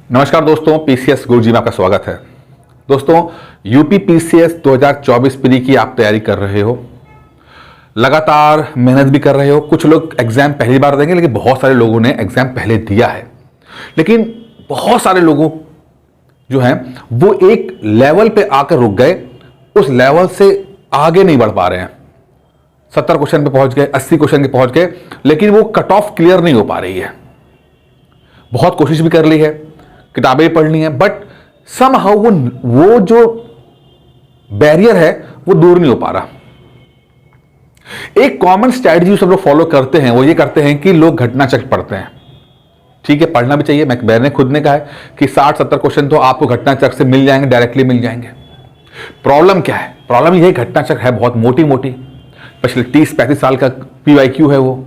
नमस्कार दोस्तों, पीसीएस गुरुजी में आपका स्वागत है। दोस्तों, यूपी पीसीएस 2024 प्री की आप तैयारी कर रहे हो, लगातार मेहनत भी कर रहे हो। कुछ लोग एग्जाम पहली बार देंगे, लेकिन बहुत सारे लोगों ने एग्जाम पहले दिया है। लेकिन बहुत सारे लोगों जो हैं वो एक लेवल पे आकर रुक गए, उस लेवल से आगे नहीं बढ़ पा रहे हैं। 70 क्वेश्चन पे पहुंच गए, 80 क्वेश्चन पे पहुंच गए, लेकिन वो कट ऑफ क्लियर नहीं हो पा रही है। बहुत कोशिश भी कर ली है, किताबें पढ़ ली हैं, बट समहाउ वो जो बैरियर है वो दूर नहीं हो पा रहा। एक कॉमन स्ट्रैटेजी सब लोग फॉलो करते हैं, वो ये करते हैं कि लोग घटना चक्र पढ़ते हैं। ठीक है, पढ़ना भी चाहिए। मैंने खुद ने कहा है कि 60-70 क्वेश्चन तो आपको घटना चक्र से मिल जाएंगे, डायरेक्टली मिल जाएंगे। प्रॉब्लम क्या है? प्रॉब्लम ये घटना चक्र है बहुत मोटी मोटी, पिछले 30-35 साल का PYQ है, वो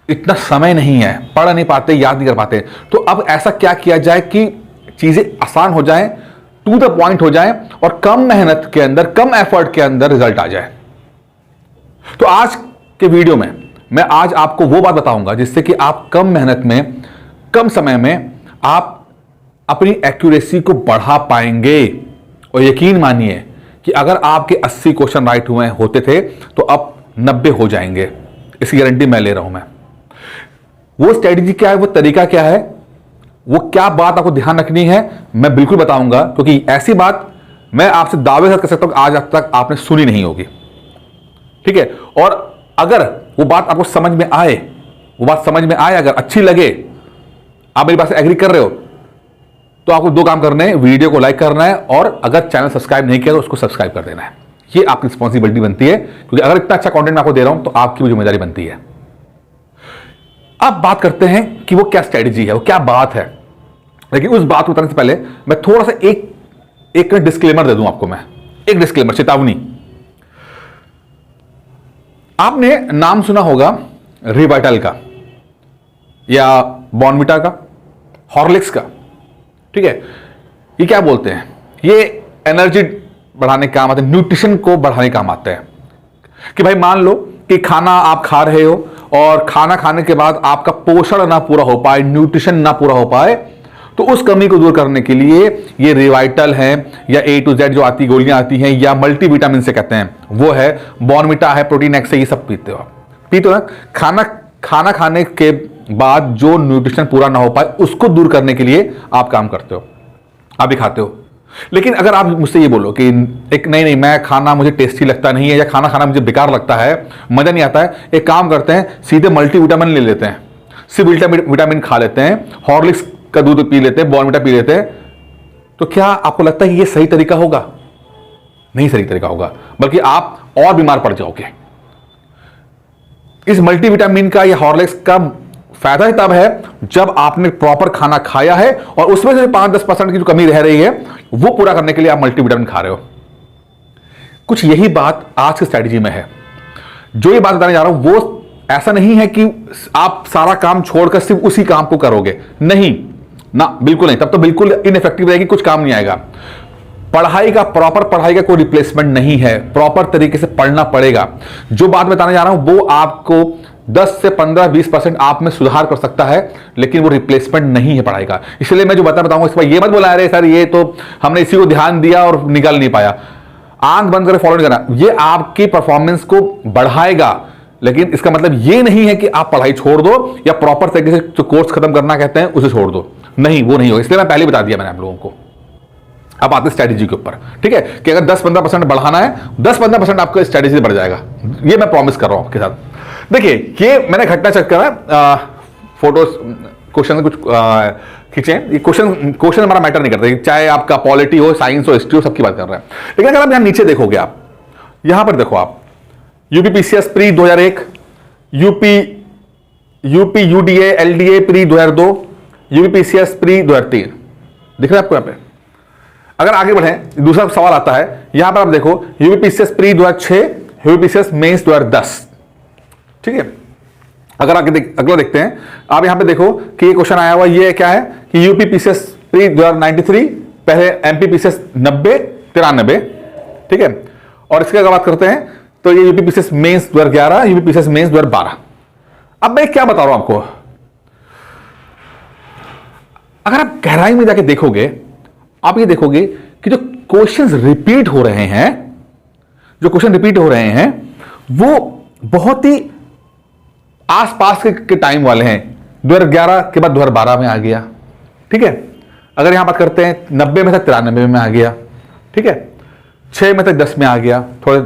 इतना समय नहीं है, पढ़ नहीं पाते, याद नहीं कर पाते। तो अब ऐसा क्या किया जाए कि चीजें आसान हो जाएं, टू द पॉइंट हो जाएं और कम मेहनत के अंदर, कम एफर्ट के अंदर रिजल्ट आ जाए। तो आज के वीडियो में मैं आज आपको वो बात बताऊंगा जिससे कि आप कम मेहनत में, कम समय में आप अपनी एक्यूरेसी को बढ़ा पाएंगे। और यकीन मानिए कि अगर आपके 80 क्वेश्चन राइट हुए होते थे तो अब 90 हो जाएंगे, इसकी गारंटी मैं ले रहा हूं। मैं वो स्ट्रेटजी क्या है, वो तरीका क्या है, वो क्या बात आपको ध्यान रखनी है, मैं बिल्कुल बताऊंगा। क्योंकि ऐसी बात मैं आपसे दावे से कर सकता हूं कि आज तक आपने सुनी नहीं होगी। ठीक है, और अगर वो बात आपको समझ में आए, वो बात समझ में आए, अगर अच्छी लगे, आप मेरी बात से एग्री कर रहे हो, तो आपको दो काम करने हैं। वीडियो को लाइक करना है और अगर चैनल सब्सक्राइब नहीं किया तो उसको सब्सक्राइब कर देना है। ये आपकी रिस्पॉन्सिबिलिटी बनती है, क्योंकि अगर इतना अच्छा कंटेंट मैं आपको दे रहा हूं तो आपकी भी जिम्मेदारी बनती है। अब बात करते हैं कि वो क्या स्ट्रेटजी है, वो क्या बात है। लेकिन उस बात को बताने से पहले मैं थोड़ा सा एक डिस्क्लेमर दे दूं आपको। मैं एक डिस्क्लेमर, चेतावनी। आपने नाम सुना होगा रिवाइटल का, या बॉर्नविटा का, हॉर्लिक्स का। ठीक है, ये क्या बोलते हैं, ये एनर्जी बढ़ाने का काम आते हैं, न्यूट्रिशन को बढ़ाने का काम आते हैं। कि भाई मान लो कि खाना आप खा रहे हो और खाना खाने के बाद आपका पोषण ना पूरा हो पाए, न्यूट्रिशन ना पूरा हो पाए, तो उस कमी को दूर करने के लिए ये रिवाइटल है, या A to Z जो आती गोलियां आती हैं, या मल्टीविटामिन से कहते हैं, वो है, बॉर्नविटा है, प्रोटीन एक्स है, ये सब पीते हो आप। पीते हो ना। खाना खाने के बाद जो न्यूट्रिशन पूरा ना हो पाए उसको दूर करने के लिए आप काम करते हो, आप भी खाते हो। लेकिन अगर आप मुझसे ये बोलो कि एक नहीं, मैं खाना मुझे टेस्टी लगता नहीं है, या खाना खाना मुझे बेकार लगता है, मजा नहीं आता है, एक काम करते हैं, सीधे मल्टीविटामिन ले लेते हैं, सिर्फ विटामिन खा लेते हैं, हॉर्लिक्स का दूध पी लेते हैं, बॉर्नविटा पी लेते हैं, तो क्या आपको लगता है कि ये सही तरीका होगा? नहीं सही तरीका होगा, बल्कि आप और बीमार पड़ जाओगे। इस मल्टीविटामिन का या हॉर्लिक्स का फायदा ही तब है जब आपने प्रॉपर खाना खाया है और उसमें से 5-10% की जो कमी रह रही है वो पूरा करने के लिए आप मल्टीविटामिन खा रहे हो। कुछ यही बात आज की स्ट्रेटजी में है। जो ये बात बताने जा रहा हूं वो ऐसा नहीं है कि आप सारा काम छोड़कर सिर्फ उसी काम को करोगे, नहीं ना, बिल्कुल नहीं। तब तो बिल्कुल इनइफेक्टिव रहेगी, कुछ काम नहीं आएगा। पढ़ाई का, प्रॉपर पढ़ाई का कोई रिप्लेसमेंट नहीं है, प्रॉपर तरीके से पढ़ना पड़ेगा। जो बात बताने जा रहा हूं वो आपको 10 से 15-20% आप में सुधार कर सकता है, लेकिन वो रिप्लेसमेंट नहीं है पढ़ाई का। इसलिए मैं जो बताऊंगा इस पर ये मत बोला अरे सर ये तो हमने इसी को ध्यान दिया और निकाल नहीं पाया। आंख बंद करके फॉलो नहीं करना, ये आपकी परफॉर्मेंस को बढ़ाएगा, लेकिन इसका मतलब ये नहीं है कि आप पढ़ाई छोड़ दो या प्रॉपर तरीके से जो कोर्स खत्म करना कहते हैं उसे छोड़ दो। नहीं, वो नहीं होगा। इसलिए मैं पहले बता दिया मैंने आप लोगों को। अब आते स्ट्रेटेजी के ऊपर। ठीक है, कि अगर 10-15% बढ़ाना है, 10-15% आपका स्ट्रेटेजी बढ़ जाएगा, ये मैं प्रॉमिस कर रहा हूं आपके साथ। देखिए, ये मैंने घटना चेक करा, फोटोज क्वेश्चन कुछ खींचे। ये क्वेश्चन हमारा मैटर नहीं करता, चाहे आपका पॉलिटी हो, साइंस हो, हिस्ट्री हो, सबकी बात कर रहे हैं। लेकिन अगर आप यहां नीचे देखोगे, आप यहां पर देखो, आप UP PCS pre 2001, UP UDA LDA pre 2002, UP PCS pre 2003, दिख रहा है आपको यहां पे। अगर आगे बढ़े, दूसरा सवाल आता है, यहां पर आप देखो UP PCS pre 2006, UP PCS mains 2010। ठीक है, अगर आगे अगला देखते हैं, आप यहां पे देखो कि ये क्वेश्चन आया हुआ, ये क्या है कि यूपी पीसीएस प्री 2093, पहले एमपी पीसीएस 90-93। ठीक है, और इसके अगर बात करते हैं तो ये UP PCS mains 2011, UP PCS mains 2012। अब मैं क्या बता रहा हूं आपको, अगर आप गहराई में जाके देखोगे, आप ये देखोगे कि जो क्वेश्चंस रिपीट हो रहे हैं, जो क्वेश्चन रिपीट हो रहे हैं वो बहुत ही आसपास के टाइम वाले हैं। 2011 के बाद 2012 में आ गया, ठीक है। अगर यहां बात करते हैं 90 में था 93 में आ गया, ठीक है। 6 में था 10 में आ गया थोड़े,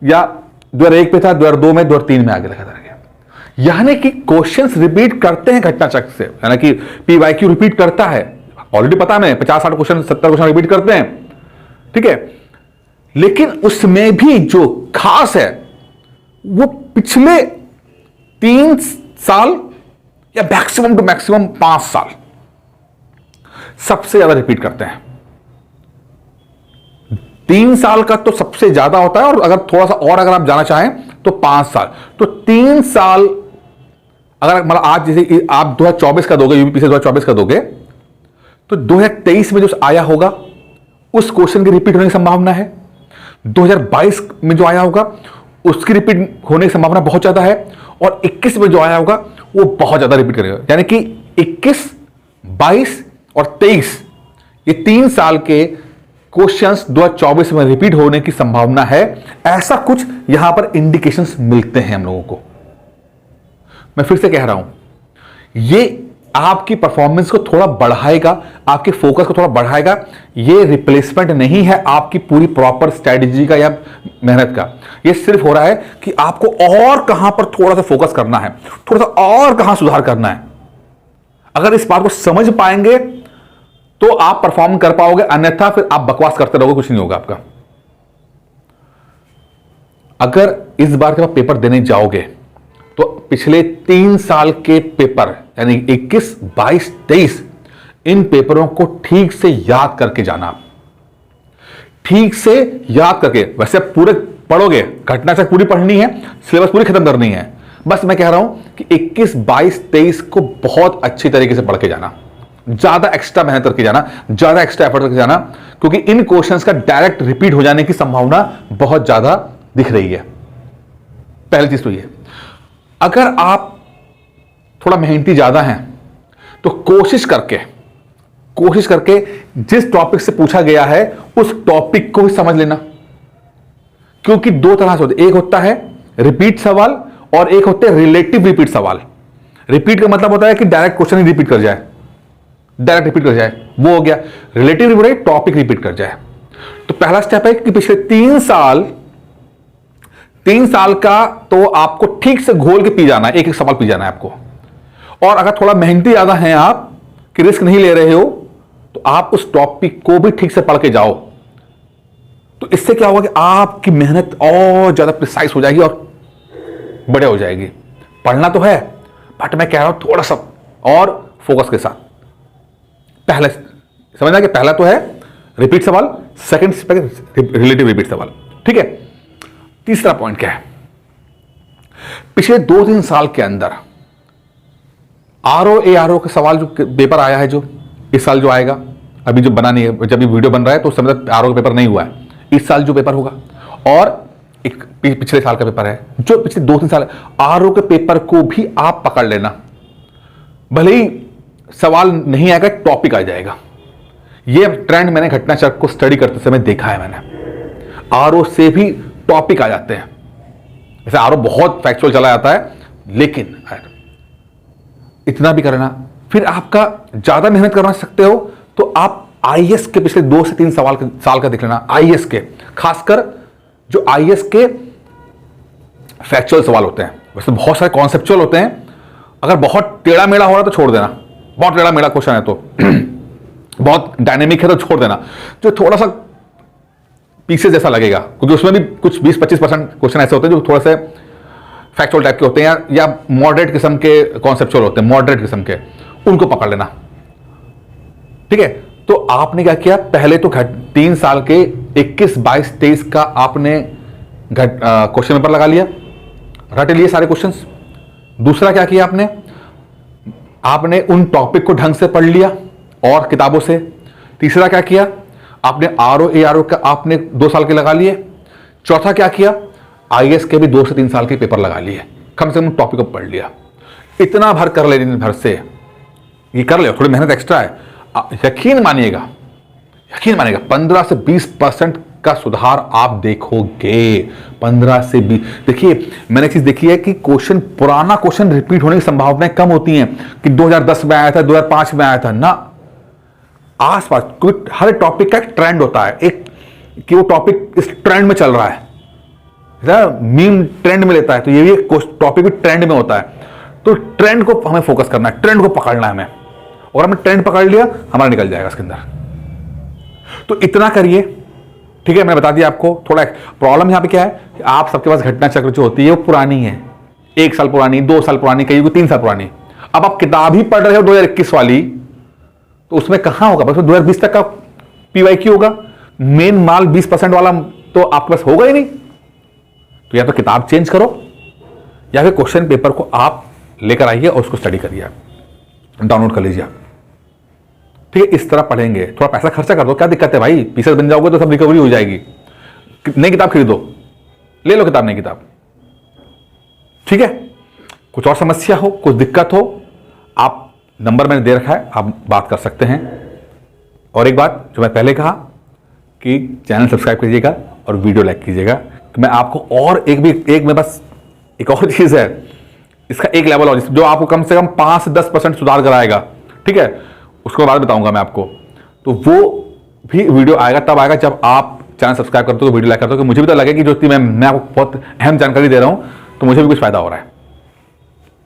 या 2001 पे था, 2002 में, 2003 में आ गया। यानी कि क्वेश्चंस रिपीट करते हैं घटना चक्र से, यानी कि पीवाईक्यू रिपीट करता है। ऑलरेडी पता है 50-60 क्वेश्चन 70 क्वेश्चन रिपीट करते हैं, ठीक है। लेकिन उसमें भी जो खास है वो पिछले 3 साल या मैक्सिमम टू मैक्सिमम 5 साल सबसे ज्यादा रिपीट करते हैं। 3 साल का तो सबसे ज्यादा होता है, और अगर थोड़ा सा और अगर आप जाना चाहें तो 5 साल। तो 3 साल अगर मतलब आज जैसे आप 2024 का दोगे, यूपीपीसीएस 2024 का दोगे, तो 2023 में जो आया होगा उस क्वेश्चन की रिपीट होने की संभावना है। 2022 में जो आया होगा उसकी रिपीट होने की संभावना बहुत ज्यादा है, और 21 में जो आया होगा वो बहुत ज्यादा रिपीट करेगा। यानी कि 21, 22 और 23 ये 3 साल के क्वेश्चंस 2024 में रिपीट होने की संभावना है। ऐसा कुछ यहां पर इंडिकेशंस मिलते हैं हम लोगों को। मैं फिर से कह रहा हूं, ये आपकी परफॉर्मेंस को थोड़ा बढ़ाएगा, आपके फोकस को थोड़ा बढ़ाएगा। ये रिप्लेसमेंट नहीं है आपकी पूरी प्रॉपर स्ट्रेटेजी का या मेहनत का। ये सिर्फ हो रहा है कि आपको और कहां पर थोड़ा सा फोकस करना है, थोड़ा सा और कहां सुधार करना है। अगर इस बात को समझ पाएंगे तो आप परफॉर्म कर पाओगे, अन्यथा फिर आप बकवास करते रहोगे, कुछ नहीं होगा आपका। अगर इस बार के आप पेपर देने जाओगे तो पिछले 3 साल के पेपर यानी 21, 22, 23 इन पेपरों को ठीक से याद करके जाना। ठीक से याद करके, वैसे पूरे पढ़ोगे, घटना से पूरी पढ़नी है, सिलेबस पूरी खत्म करनी है। बस मैं कह रहा हूं कि 21, 22, 23 को बहुत अच्छी तरीके से पढ़ के जाना, ज्यादा एक्स्ट्रा मेहनत करके जाना, ज्यादा एक्स्ट्रा एफर्ट करके जाना, क्योंकि इन क्वेश्चंस का डायरेक्ट रिपीट हो जाने की संभावना बहुत ज्यादा दिख रही है। पहली चीज तो ये, अगर आप थोड़ा मेहनती ज्यादा हैं तो कोशिश करके जिस टॉपिक से पूछा गया है उस टॉपिक को ही समझ लेना। क्योंकि 2 तरह से होते, एक होता है रिपीट सवाल और एक होते हैं रिलेटिव रिपीट सवाल। रिपीट का मतलब होता है कि डायरेक्ट क्वेश्चन ही रिपीट कर जाए, वो हो गया। रिलेटिव रिपीट टॉपिक रिपीट कर जाए। तो पहला स्टेप है कि पिछले 3 साल का तो आपको ठीक से घोल के पी जाना है, एक एक सवाल पी जाना है आपको। और अगर थोड़ा मेहनती ज्यादा हैं आप कि रिस्क नहीं ले रहे हो, तो आप उस टॉपिक को भी ठीक से पढ़ के जाओ। तो इससे क्या होगा कि आपकी मेहनत और ज्यादा प्रिसाइज हो जाएगी और बढ़िया हो जाएगी। पढ़ना तो है, बट मैं कह रहा हूं थोड़ा सा और फोकस के साथ। पहले समझना कि पहला तो है रिपीट सवाल, सेकंड रिलेटिव रिपीट सवाल, ठीक है। तीसरा पॉइंट क्या है, पिछले 2-3 साल के अंदर आरओ के सवाल जो पेपर आया है, जो इस साल जो आएगा, अभी जो बना नहीं है, जब ये वीडियो बन रहा है तो उस समय तक आरओ का पेपर नहीं हुआ है। इस साल जो पेपर होगा और एक पिछले साल का पेपर है, जो पिछले 2-3 साल आरओ के पेपर को भी आप पकड़ लेना। भले ही सवाल नहीं आएगा, टॉपिक आ जाएगा। ये ट्रेंड मैंने घटना चक्र को स्टडी करते समय देखा है। मैंने आरओ से भी टॉपिक आ जाते हैं। जैसे आरओ बहुत फैक्चुअल चला जाता है, लेकिन इतना भी करना, फिर आपका ज्यादा मेहनत करना सकते हो तो आप आईएएस के पिछले 2 से 3 साल का देख लेना। आईएएस के, खासकर जो आईएएस के फैक्चुअल सवाल होते हैं, वैसे बहुत सारे कॉन्सेप्चुअल होते हैं। अगर बहुत टेढ़ा मेढ़ा हो रहा है तो छोड़ देना, बहुत टेढ़ा मेढ़ा क्वेश्चन है तो बहुत डायनेमिक है तो छोड़ देना। जो थोड़ा सा पीसेस जैसा लगेगा, क्योंकि उसमें भी कुछ 20-25% क्वेश्चन ऐसे होते हैं जो थोड़ा से फैक्चुअल टाइप के होते हैं या मॉडरेट किस्म के कॉन्सेप्चुअल होते हैं, मॉडरेट किस्म के, उनको पकड़ लेना, ठीक है। तो आपने क्या किया, पहले तो 3 साल के 21, 22, 23 का आपने क्वेश्चन पेपर लगा लिया, रट लिए सारे क्वेश्चंस। दूसरा क्या किया आपने उन टॉपिक को ढंग से पढ़ लिया और किताबों से। तीसरा क्या किया आपने, आरओ का आपने 2 साल के लगा लिए। चौथा क्या किया, आईएएस के भी 2 से 3 साल के पेपर लगा लिए, कम से कम टॉपिक को पढ़ लिया। इतना भर कर लेने भर से ये कर ले, थोड़ी मेहनत एक्स्ट्रा है, यकीन मानिएगा 15 से 20% का सुधार आप देखोगे। 15 से 20। देखिए मैंने एक चीज देखी है कि पुराना क्वेश्चन रिपीट होने की संभावनाएं कम होती हैं कि 2010 में आया था, 2005 में आया था ना। आसपास कोई हर टॉपिक का एक ट्रेंड होता है, एक कि वो टॉपिक इस ट्रेंड में चल रहा है, मीम ट्रेंड में लेता है, तो ये भी टॉपिक भी ट्रेंड में होता है। तो ट्रेंड को हमें फोकस करना है, ट्रेंड को पकड़ना है हमें, और हमने ट्रेंड पकड़ लिया, हमारा निकल जाएगा इसके अंदर। तो इतना करिए, ठीक है। मैंने बता दिया आपको। थोड़ा प्रॉब्लम यहां पे क्या है कि आप सबके पास घटना चक्र जो होती है वो पुरानी है, 1 साल पुरानी, 2 साल पुरानी, कई को 3 साल पुरानी। अब आप किताब ही पढ़ रहे हो 2021 वाली, तो उसमें कहां होगा, बस 2020 तक का PYQ होगा। मेन माल 20% वाला तो आपके पास होगा ही नहीं। तो या तो किताब चेंज करो, या फिर क्वेश्चन पेपर को आप लेकर आइए और उसको स्टडी करिए, डाउनलोड कर लीजिए आप, ठीक है। इस तरह पढ़ेंगे, थोड़ा पैसा खर्चा कर दो, क्या दिक्कत है भाई, पीसेस बन जाओगे तो सब रिकवरी हो जाएगी। नई किताब खरीदो, ले लो किताब, नई किताब, ठीक है। कुछ और समस्या हो, कुछ दिक्कत हो, आप नंबर मैंने दे रखा है, आप बात कर सकते हैं। और एक बात जो मैं पहले कहा कि चैनल सब्सक्राइब कीजिएगा और वीडियो लाइक कीजिएगा। तो मैं आपको और एक और चीज है, इसका एक लेवल और जो आपको कम से कम 5 से 10% सुधार कराएगा, ठीक है। उसको बाद बताऊंगा मैं आपको। तो वो भी वीडियो आएगा, तब आएगा जब आप चैनल सब्सक्राइब करते हो, वीडियो लाइक करते हो, कि मुझे भी तो लगे कि जो मैं आपको बहुत अहम जानकारी दे रहा हूं, तो मुझे भी कुछ फायदा हो रहा है,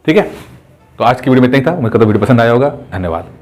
ठीक है। तो आज की वीडियो में इतना ही था। मुझे तो वीडियो पसंद आया होगा। धन्यवाद।